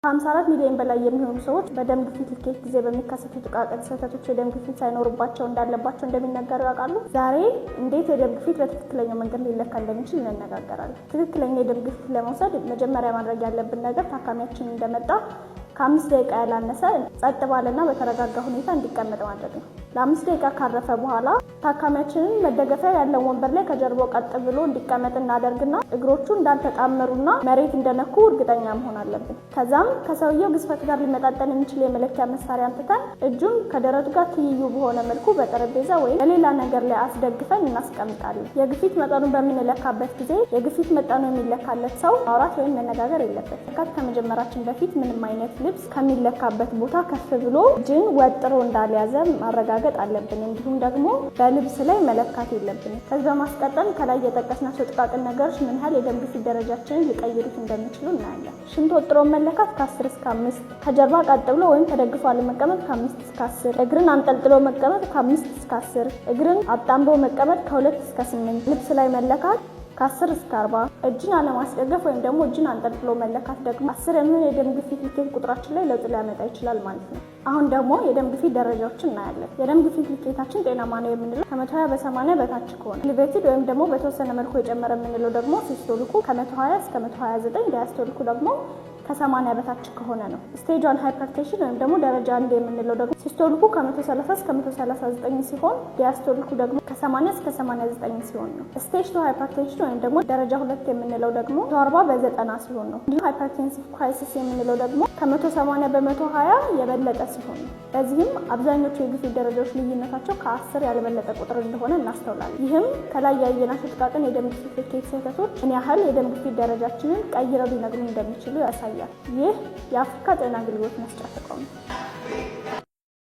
ከ54 ሚሊዮን በላይ የሚሆኑ ሰዎች በደም ግፊት ልኬት ጊዜ በሚከሰቱ ጥቃቅን ስህተቶች የደም ግፊት ሳይኖርባቸው እንዳለባቸው እንደሚነገሩ ያውቃሉ? ዛሬ እንዴት የደም ግፊት በትክክለኛው መንገድ ሊለካ እንደሚችል እንነጋገራለን። ትክክለኛ የደም ግፊት ለመውሰድ መጀመሪያ ማድረግ ያለብን ነገር ታካሚያችን እንደመጣ ከ5 ደቂቃ ያላነሰ ጸጥ ባለና በተረጋጋ ሁኔታ እንዲቀመጥ ማድረግ ነው። ለ5 ደቂቃ ካረፈ በኋላ ታካሚያችንን መደገፊያ ያለው ወንበር ላይ ከጀርባው ቀጥ ብሎ እንዲቀመጥ እናደርግና እግሮቹ እንዳልተጣመሩና መሬት እንደነኩ እርግጠኛ መሆን አለብን። ከዛም ከሰውየው ግዝፈት ጋር ሊመጣጠን የሚችል የመለኪያ መሳሪያ አምጥተን እጁን ከደረቱ ጋር ትይዩ በሆነ መልኩ በጠረጴዛ ወይም በሌላ ነገር ላይ አስደግፈን እናስቀምጣለን። የግፊት መጠኑን በምንለካበት ጊዜ የግፊት መጠኑ የሚለካለት ሰው ማውራት ወይም መነጋገር የለበት። ለካት ከመጀመራችን በፊት ምንም አይነት ልብስ ከሚለካበት ቦታ ከፍ ብሎ እጅን ወጥሮ እንዳልያዘ ማረጋገጥ አለብን። እንዲሁም ደግሞ በልብስ ላይ መለካት የለብንም። ከዚህ በማስቀጠል ከላይ የጠቀስናቸው ጥቃቅን ነገሮች ምን ያህል የደም ግፊት ደረጃችንን ሊቀይሩት እንደሚችሉ እናያለን። ሽንት ወጥሮ መለካት ከ10 እስከ 5፣ ከጀርባ ቀጥ ብሎ ወይም ተደግፎ አለመቀመጥ ከ5 እስከ 10፣ እግርን አንጠልጥሎ መቀመጥ ከ5 እስከ 10፣ እግርን አጣምሮ መቀመጥ ከ2 እስከ 8፣ ልብስ ላይ መለካት ከ10 እስከ 40፣ እጅን አለማስደገፍ ወይም ደግሞ እጅን አንጠልጥሎ መለካት ደግሞ 10 የሚሆን የደም ግፊት ልኬት ቁጥራችን ላይ ለውጥ ሊያመጣ ይችላል ማለት ነው። አሁን ደግሞ የደም ግፊት ደረጃዎችን እናያለን። የደም ግፊት ልኬታችን ጤናማ ነው የምንለው ከ120 በ80 በታች ከሆነ፣ ኤሌቬትድ ወይም ደግሞ በተወሰነ መልኩ የጨመረ የምንለው ደግሞ ሲስቶሊኩ ከ120 እስከ 129፣ ዳያስቶሊኩ ደግሞ ከ80 በታች ከሆነ ነው። ስቴጅ 1 ሃይፐርቴንሽን ወይም ደግሞ ደረጃ 1 የምንለው ደግሞ ሲስቶሊኩ ከ130 እስከ 139 ሲሆን ዲያስቶሊኩ ደግሞ ከ80 እስከ 89 ሲሆን ነው። ስቴጅ 2 ሃይፐርቴንሽን ወይም ደግሞ ደረጃ 2 የምንለው ደግሞ 140 በ90 ሲሆን ነው። እንዲሁም ሃይፐርቴንሲቭ ክራይሲስ የምንለው ደግሞ ከ180 በ120 የበለጠ ሲሆን ነው። በዚህም አብዛኞቹ የግፊት ደረጃዎች ልዩነታቸው ከ10 ያልበለጠ ቁጥር እንደሆነ እናስተውላለን። ይህም ከላይ ያየናቸው ጥቃቅን የደም ግፊት ልኬት ስህተቶች ምን ያህል የደም ግፊት ደረጃችንን ቀይረው ሊነግሩን እንደሚችሉ ያሳያል። ይህ የአፍሪካ ጤና አገልግሎት መስጫ ተቋም ነው።